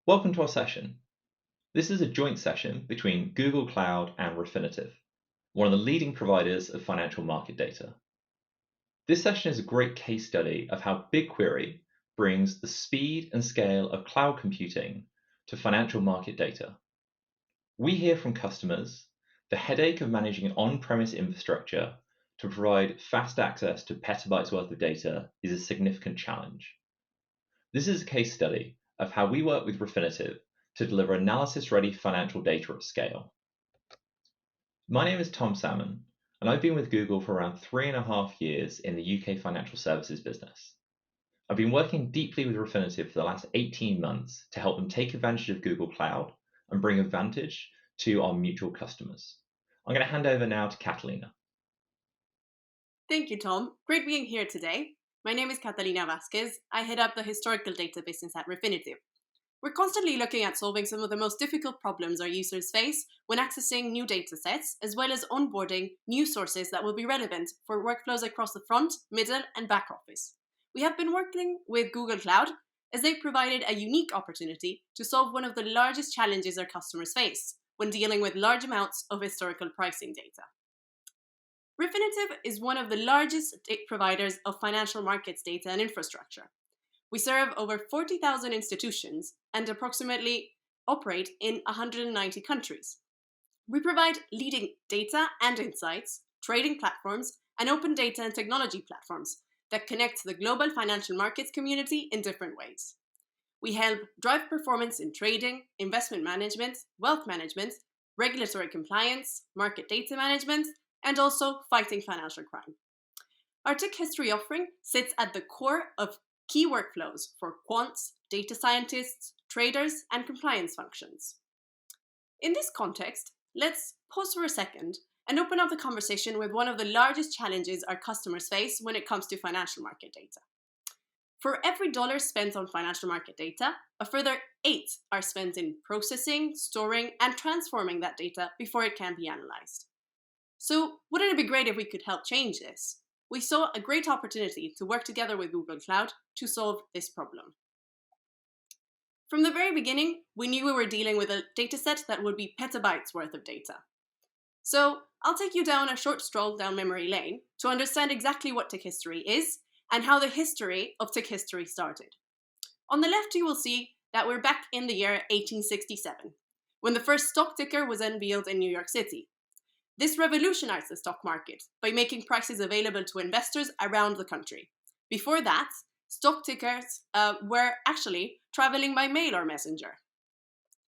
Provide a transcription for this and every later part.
Welcome to our session. This is a joint session between Google Cloud and Refinitiv, one of the leading providers of financial market data. This session is a great case study of how BigQuery brings the speed and scale of cloud computing to financial market data. We hear from customers the headache of managing an on-premise infrastructure to provide fast access to petabytes worth of data is a significant challenge. This is a case study of how we work with Refinitiv to deliver analysis-ready financial data at scale. My name is Tom Salmon, and I've been with Google for around 3.5 years in the UK financial services business. I've been working deeply with Refinitiv for the last 18 months to help them take advantage of Google Cloud and bring advantage to our mutual customers. I'm going to hand over now to Catalina. Thank you, Tom. Great being here today. My name is Catalina Vazquez. I head up the historical data business at Refinitiv. We're constantly looking at solving some of the most difficult problems our users face when accessing new data sets, as well as onboarding new sources that will be relevant for workflows across the front, middle, and back office. We have been working with Google Cloud as they provided a unique opportunity to solve one of the largest challenges our customers face when dealing with large amounts of historical pricing data. Refinitiv is one of the largest providers of financial markets data and infrastructure. We serve over 40,000 institutions and approximately operate in 190 countries. We provide leading data and insights, trading platforms, and open data and technology platforms that connect the global financial markets community in different ways. We help drive performance in trading, investment management, wealth management, regulatory compliance, market data management, and also fighting financial crime. Our tick history offering sits at the core of key workflows for quants, data scientists, traders, and compliance functions. In this context, let's pause for a second and open up the conversation with one of the largest challenges our customers face when it comes to financial market data. For every dollar spent on financial market data, a further 8 are spent in processing, storing, and transforming that data before it can be analyzed. So wouldn't it be great if we could help change this? We saw a great opportunity to work together with Google Cloud to solve this problem. From the very beginning, we knew we were dealing with a dataset that would be petabytes worth of data. So I'll take you down a short stroll down memory lane to understand exactly what tick history is and how the history of tick history started. On the left, you will see that we're back in the year 1867, when the first stock ticker was unveiled in New York City. This revolutionized the stock market by making prices available to investors around the country. Before that, stock tickers were actually traveling by mail or messenger.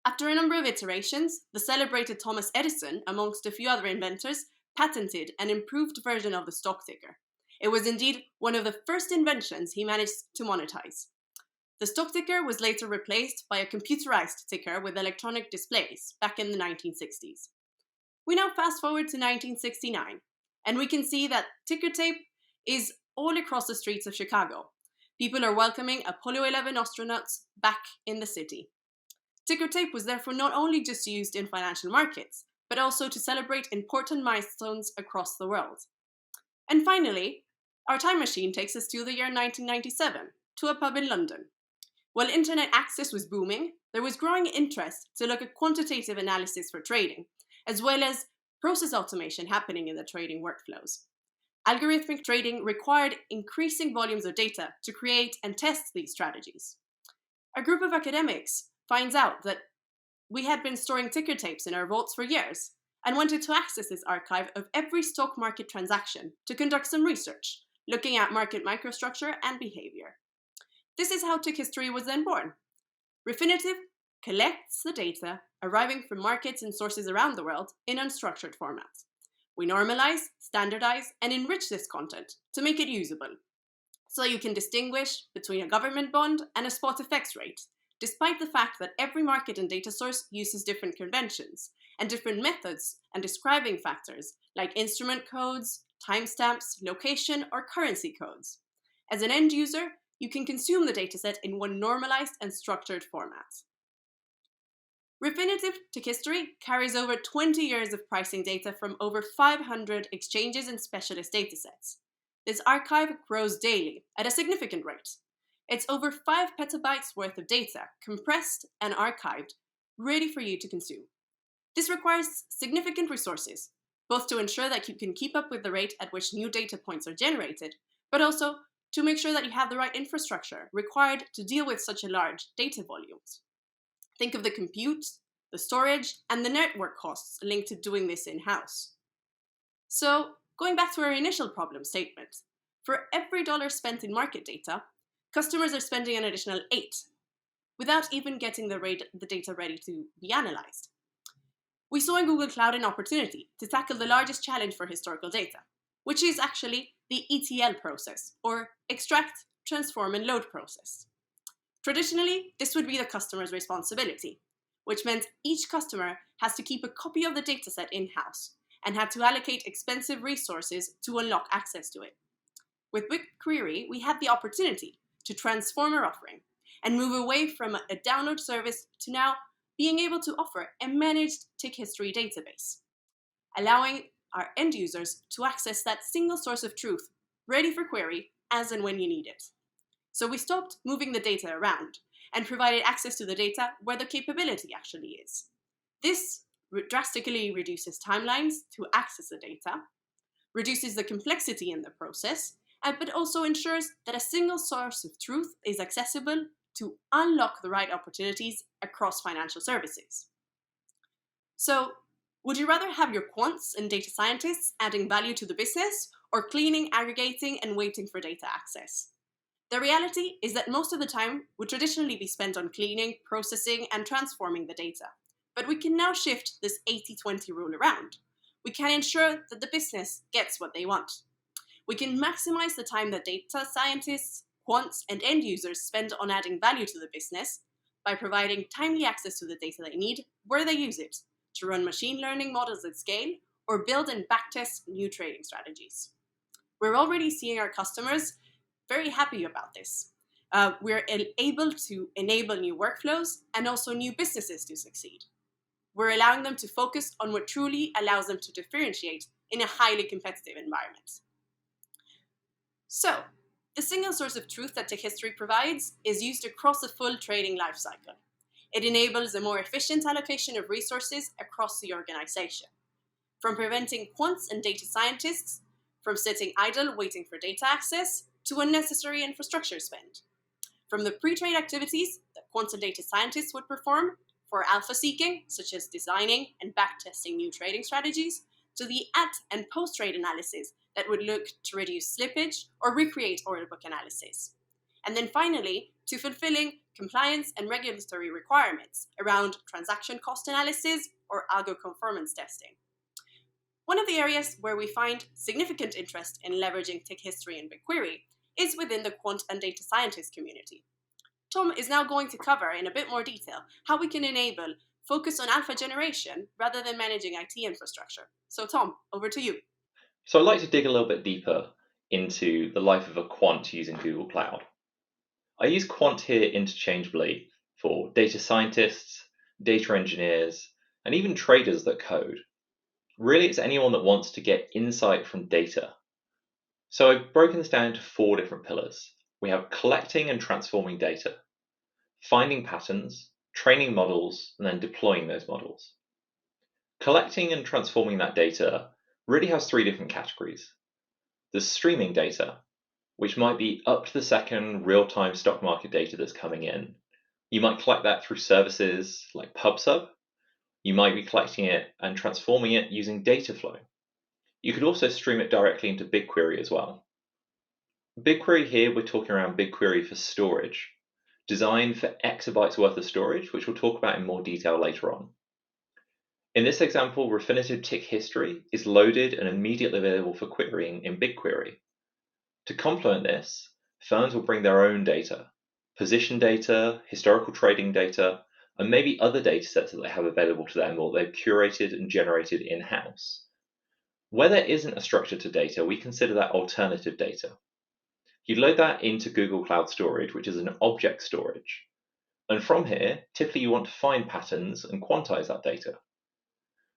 After a number of iterations, the celebrated Thomas Edison, amongst a few other inventors, patented an improved version of the stock ticker. It was indeed one of the first inventions he managed to monetize. The stock ticker was later replaced by a computerized ticker with electronic displays back in the 1960s. We now fast forward to 1969, and we can see that ticker tape is all across the streets of Chicago. People are welcoming Apollo 11 astronauts back in the city. Ticker tape was therefore not only just used in financial markets, but also to celebrate important milestones across the world. And finally, our time machine takes us to the year 1997, to a pub in London. While internet access was booming, there was growing interest to look at quantitative analysis for trading, as well as process automation happening in the trading workflows. Algorithmic trading required increasing volumes of data to create and test these strategies. A group of academics finds out that we had been storing ticker tapes in our vaults for years and wanted to access this archive of every stock market transaction to conduct some research, looking at market microstructure and behavior. This is how tick history was then born. Refinitiv collects the data arriving from markets and sources around the world in unstructured formats. We normalize, standardize, and enrich this content to make it usable, so you can distinguish between a government bond and a spot FX rate, despite the fact that every market and data source uses different conventions and different methods and describing factors like instrument codes, timestamps, location, or currency codes. As an end user, you can consume the dataset in one normalized and structured format. Refinitiv tick history carries over 20 years of pricing data from over 500 exchanges and specialist datasets. This archive grows daily at a significant rate. It's over 5 petabytes worth of data, compressed and archived, ready for you to consume. This requires significant resources, both to ensure that you can keep up with the rate at which new data points are generated, but also to make sure that you have the right infrastructure required to deal with such a large data volumes. Think of the compute, the storage, and the network costs linked to doing this in-house. So, going back to our initial problem statement, for every dollar spent in market data, customers are spending an additional 8, without even getting the data ready to be analyzed. We saw in Google Cloud an opportunity to tackle the largest challenge for historical data, which is actually the ETL process, or extract, transform, and load process. Traditionally, this would be the customer's responsibility, which meant each customer has to keep a copy of the dataset in-house and had to allocate expensive resources to unlock access to it. With BigQuery, we had the opportunity to transform our offering and move away from a download service to now being able to offer a managed tick history database, allowing our end users to access that single source of truth, ready for query as and when you need it. So we stopped moving the data around and provided access to the data where the capability actually is. This drastically reduces timelines to access the data, reduces the complexity in the process, but also ensures that a single source of truth is accessible to unlock the right opportunities across financial services. So, would you rather have your quants and data scientists adding value to the business, or cleaning, aggregating, and waiting for data access? The reality is that most of the time would traditionally be spent on cleaning, processing, and transforming the data. But we can now shift this 80-20 rule around. We can ensure that the business gets what they want. We can maximize the time that data scientists, quants, and end users spend on adding value to the business by providing timely access to the data they need where they use it to run machine learning models at scale or build and backtest new trading strategies. We're already seeing our customers very happy about this. We're able to enable new workflows and also new businesses to succeed. We're allowing them to focus on what truly allows them to differentiate in a highly competitive environment. So, the single source of truth that tick history provides is used across the full trading lifecycle. It enables a more efficient allocation of resources across the organization, from preventing quants and data scientists from sitting idle waiting for data access to unnecessary infrastructure spend, from the pre-trade activities that quants and data scientists would perform for alpha seeking, such as designing and backtesting new trading strategies, to the at and post-trade analysis that would look to reduce slippage or recreate order book analysis. And then finally, to fulfilling compliance and regulatory requirements around transaction cost analysis or algo conformance testing. One of the areas where we find significant interest in leveraging tick history in BigQuery is within the quant and data scientist community. Tom is now going to cover in a bit more detail how we can enable focus on alpha generation rather than managing IT infrastructure. So Tom, over to you. So I'd like to dig a little bit deeper into the life of a quant using Google Cloud. I use quant here interchangeably for data scientists, data engineers, and even traders that code. Really, it's anyone that wants to get insight from data. So I've broken this down into 4 different pillars. We have collecting and transforming data, finding patterns, training models, and then deploying those models. Collecting and transforming that data really has 3 different categories. There's streaming data, which might be up to the second real-time stock market data that's coming in. You might collect that through services like PubSub. You might be collecting it and transforming it using Dataflow. You could also stream it directly into BigQuery as well. BigQuery here, we're talking around BigQuery for storage, designed for exabytes worth of storage, which we'll talk about in more detail later on. In this example, Refinitiv tick history is loaded and immediately available for querying in BigQuery. To complement this, firms will bring their own data, position data, historical trading data, and maybe other data sets that they have available to them or they've curated and generated in-house. Where there isn't a structure to data, we consider that alternative data. You load that into Google Cloud Storage, which is an object storage. And from here, typically you want to find patterns and quantize that data.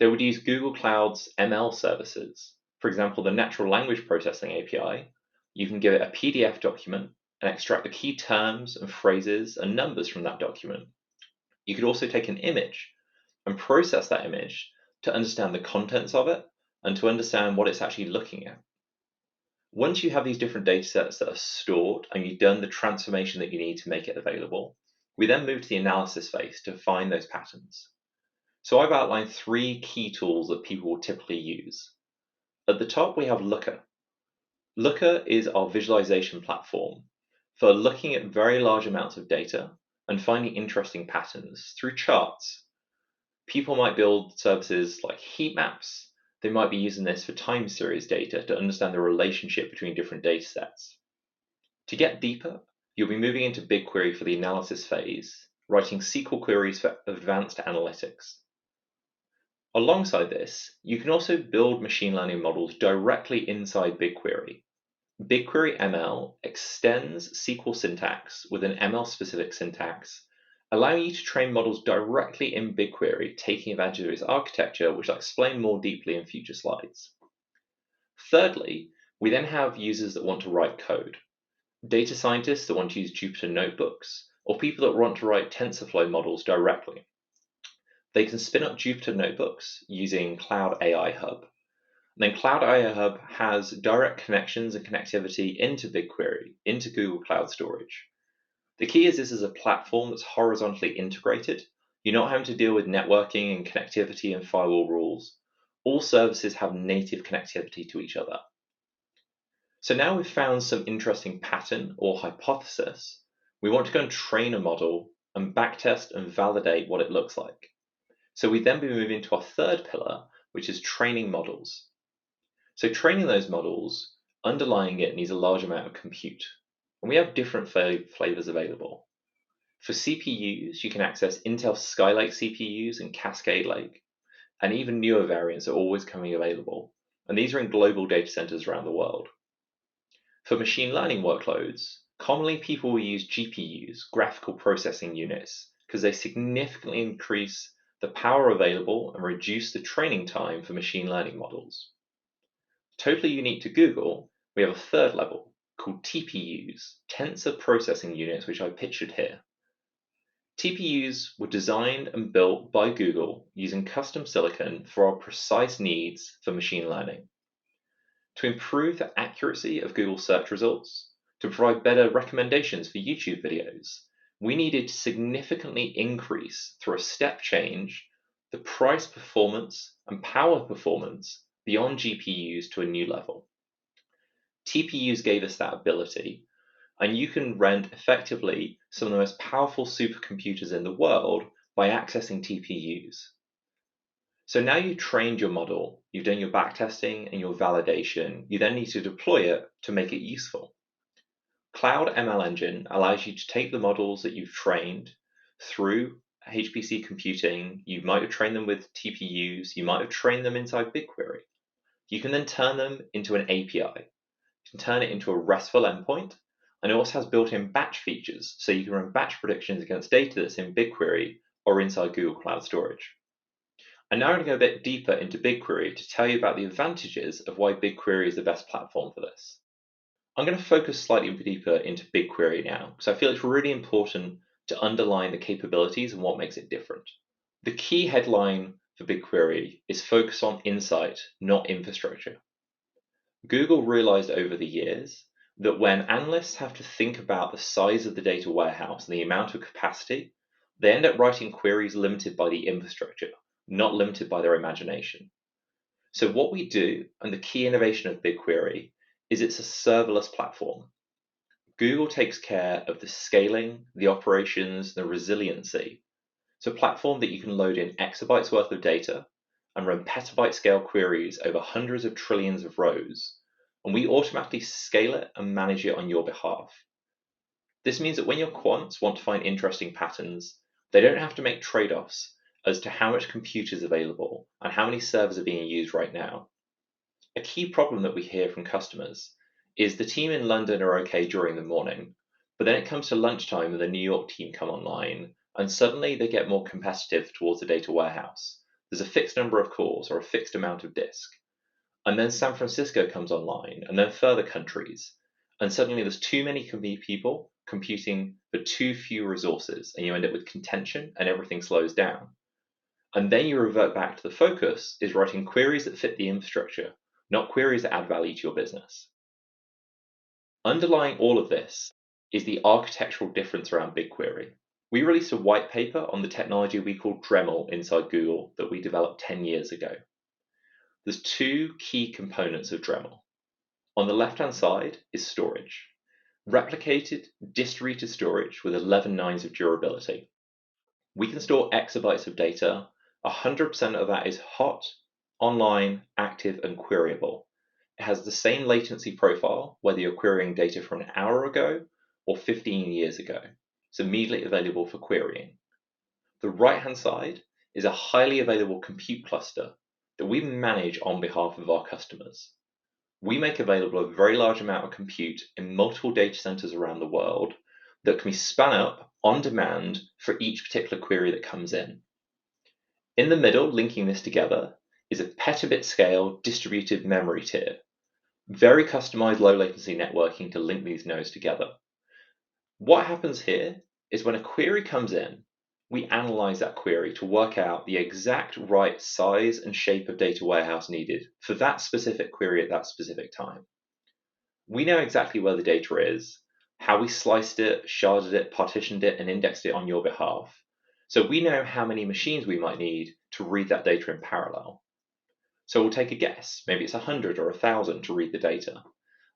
They would use Google Cloud's ML services. For example, the natural language processing API. You can give it a PDF document, and extract the key terms and phrases and numbers from that document. You could also take an image and process that image to understand the contents of it and to understand what it's actually looking at. Once you have these different data sets that are stored and you've done the transformation that you need to make it available, we then move to the analysis phase to find those patterns. So I've outlined 3 key tools that people will typically use. At the top, we have Looker. Looker is our visualization platform for looking at very large amounts of data and finding interesting patterns through charts. People might build services like heat maps. They might be using this for time series data to understand the relationship between different data sets. To get deeper, you'll be moving into BigQuery for the analysis phase, writing SQL queries for advanced analytics. Alongside this, you can also build machine learning models directly inside BigQuery. BigQuery ML extends SQL syntax with an ML-specific syntax, allowing you to train models directly in BigQuery, taking advantage of its architecture, which I'll explain more deeply in future slides. Thirdly, we then have users that want to write code. Data scientists that want to use Jupyter notebooks, or people that want to write TensorFlow models directly. They can spin up Jupyter notebooks using Cloud AI Hub. And then Cloud AI Hub has direct connections and connectivity into BigQuery, into Google Cloud Storage. The key is this is a platform that's horizontally integrated. You're not having to deal with networking and connectivity and firewall rules. All services have native connectivity to each other. So now we've found some interesting pattern or hypothesis. We want to go and train a model and backtest and validate what it looks like. So we then be moving to our third pillar, which is training models. So training those models, underlying it needs a large amount of compute. And we have different flavors available. For CPUs, you can access Intel Skylake CPUs and Cascade Lake, and even newer variants are always coming available. And these are in global data centers around the world. For machine learning workloads, commonly people will use GPUs, graphical processing units, because they significantly increase the power available and reduce the training time for machine learning models. Totally unique to Google, we have a third level called TPUs, tensor processing units, which I pictured here. TPUs were designed and built by Google using custom silicon for our precise needs for machine learning. To improve the accuracy of Google search results, to provide better recommendations for YouTube videos, we needed to significantly increase through a step change the price performance and power performance beyond GPUs to a new level. TPUs gave us that ability, and you can rent effectively some of the most powerful supercomputers in the world by accessing TPUs. So now you've trained your model, you've done your backtesting and your validation, you then need to deploy it to make it useful. Cloud ML Engine allows you to take the models that you've trained through HPC computing. You might have trained them with TPUs, you might have trained them inside BigQuery. You can then turn them into an API. You can turn it into a RESTful endpoint, and it also has built-in batch features, so you can run batch predictions against data that's in BigQuery or inside Google Cloud Storage. And now I'm going to go a bit deeper into BigQuery to tell you about the advantages of why BigQuery is the best platform for this. I'm going to focus slightly deeper into BigQuery now, because I feel it's really important to underline the capabilities and what makes it different. The key headline for BigQuery is focus on insight, not infrastructure. Google realized over the years that when analysts have to think about the size of the data warehouse and the amount of capacity, they end up writing queries limited by the infrastructure, not limited by their imagination. So what we do, and the key innovation of BigQuery, is it's a serverless platform. Google takes care of the scaling, the operations, the resiliency. It's a platform that you can load in exabytes worth of data and run petabyte scale queries over hundreds of trillions of rows, and we automatically scale it and manage it on your behalf. This means that when your quants want to find interesting patterns, they don't have to make trade-offs as to how much compute is available and how many servers are being used right now. A key problem that we hear from customers is the team in London are okay during the morning, but then it comes to lunchtime and the New York team come online, and suddenly they get more competitive towards the data warehouse. There's a fixed number of cores or a fixed amount of disk. And then San Francisco comes online, and then further countries. and suddenly there's too many people computing for too few resources, and you end up with contention and everything slows down. And then you revert back to the focus is writing queries that fit the infrastructure, not queries that add value to your business. Underlying all of this is the architectural difference around BigQuery. We released a white paper on the technology we call Dremel inside Google that we developed 10 years ago. There's two key components of Dremel. On the left-hand side is storage. Replicated, distributed storage with 11 nines of durability. We can store exabytes of data. 100% of that is hot, online, active, and queryable. It has the same latency profile whether you're querying data from an hour ago or 15 years ago. It's immediately available for querying. The right-hand side is a highly available compute cluster that we manage on behalf of our customers. We make available a very large amount of compute in multiple data centers around the world that can be spun up on demand for each particular query that comes in. In the middle, linking this together, is a petabit scale distributed memory tier. Very customized low latency networking to link these nodes together. What happens here is when a query comes in, we analyze that query to work out the exact right size and shape of data warehouse needed for that specific query at that specific time. We know exactly where the data is, how we sliced it, sharded it, partitioned it, and indexed it on your behalf. So we know how many machines we might need to read that data in parallel. So we'll take a guess. Maybe it's 100 or 1,000 to read the data.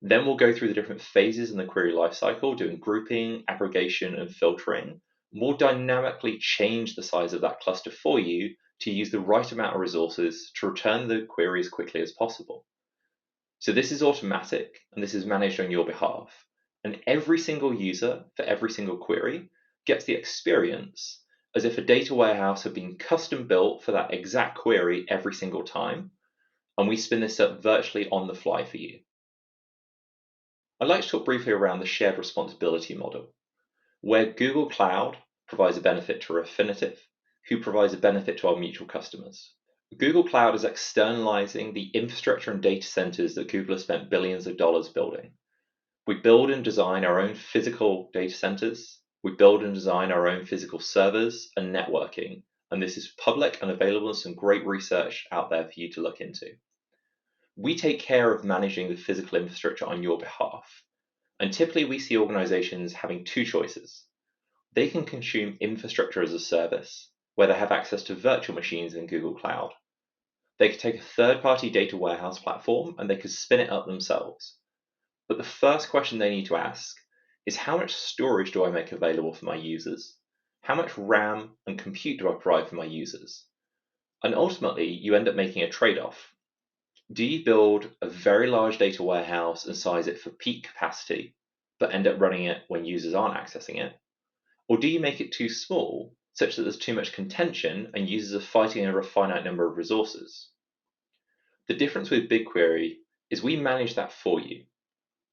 Then we'll go through the different phases in the query lifecycle, doing grouping, aggregation, and filtering. We'll dynamically change the size of that cluster for you to use the right amount of resources to return the query as quickly as possible. So this is automatic, and this is managed on your behalf. And every single user for every single query gets the experience as if a data warehouse had been custom built for that exact query every single time. And we spin this up virtually on the fly for you. I'd like to talk briefly around the shared responsibility model, where Google Cloud provides a benefit to Refinitiv, who provides a benefit to our mutual customers. Google Cloud is externalizing the infrastructure and data centers that Google has spent billions of dollars building. We build and design our own physical data centers. We build and design our own physical servers and networking. And this is public and available in some great research out there for you to look into. We take care of managing the physical infrastructure on your behalf. And typically we see organizations having two choices. They can consume infrastructure as a service, where they have access to virtual machines in Google Cloud. They could take a third-party data warehouse platform and they could spin it up themselves. But the first question they need to ask is, how much storage do I make available for my users? How much RAM and compute do I provide for my users? And ultimately, you end up making a trade-off. Do you build a very large data warehouse and size it for peak capacity, but end up running it when users aren't accessing it? Or do you make it too small, such that there's too much contention and users are fighting over a finite number of resources? The difference with BigQuery is we manage that for you.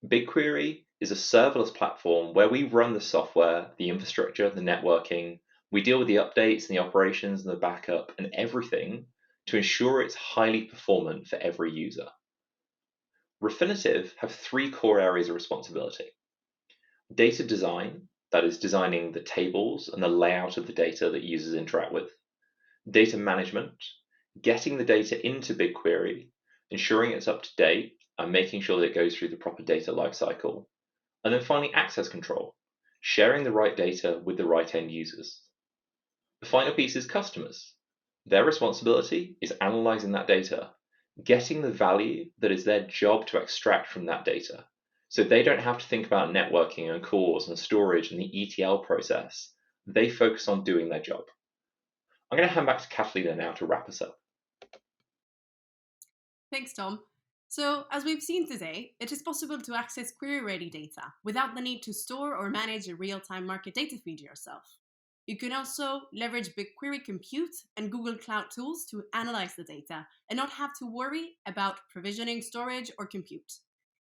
BigQuery is a serverless platform where we run the software, the infrastructure, the networking. We deal with the updates and the operations and the backup and everything to ensure it's highly performant for every user. Refinitiv have three core areas of responsibility. Data design, that is designing the tables and the layout of the data that users interact with. Data management, getting the data into BigQuery, ensuring it's up to date, and making sure that it goes through the proper data lifecycle. And then finally, access control, sharing the right data with the right end users. The final piece is customers. Their responsibility is analyzing that data, getting the value that is their job to extract from that data. So they don't have to think about networking and cores and storage and the ETL process. They focus on doing their job. I'm going to hand back to Catalina now to wrap us up. Thanks, Tom. So, as we've seen today, it is possible to access query-ready data without the need to store or manage a real-time market data feed yourself. You can also leverage BigQuery compute and Google Cloud tools to analyze the data and not have to worry about provisioning storage or compute.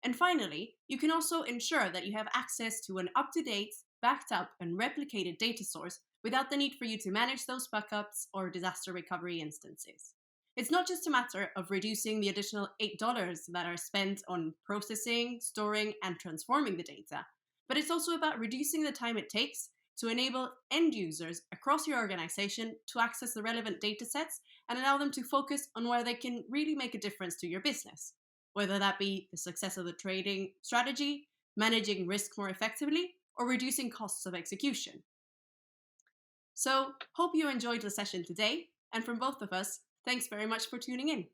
And finally, you can also ensure that you have access to an up-to-date, backed up, and replicated data source without the need for you to manage those backups or disaster recovery instances. It's not just a matter of reducing the additional $8 that are spent on processing, storing, and transforming the data, but it's also about reducing the time it takes to enable end users across your organization to access the relevant data sets and allow them to focus on where they can really make a difference to your business, whether that be the success of the trading strategy, managing risk more effectively, or reducing costs of execution. So, hope you enjoyed the session today, and from both of us, thanks very much for tuning in.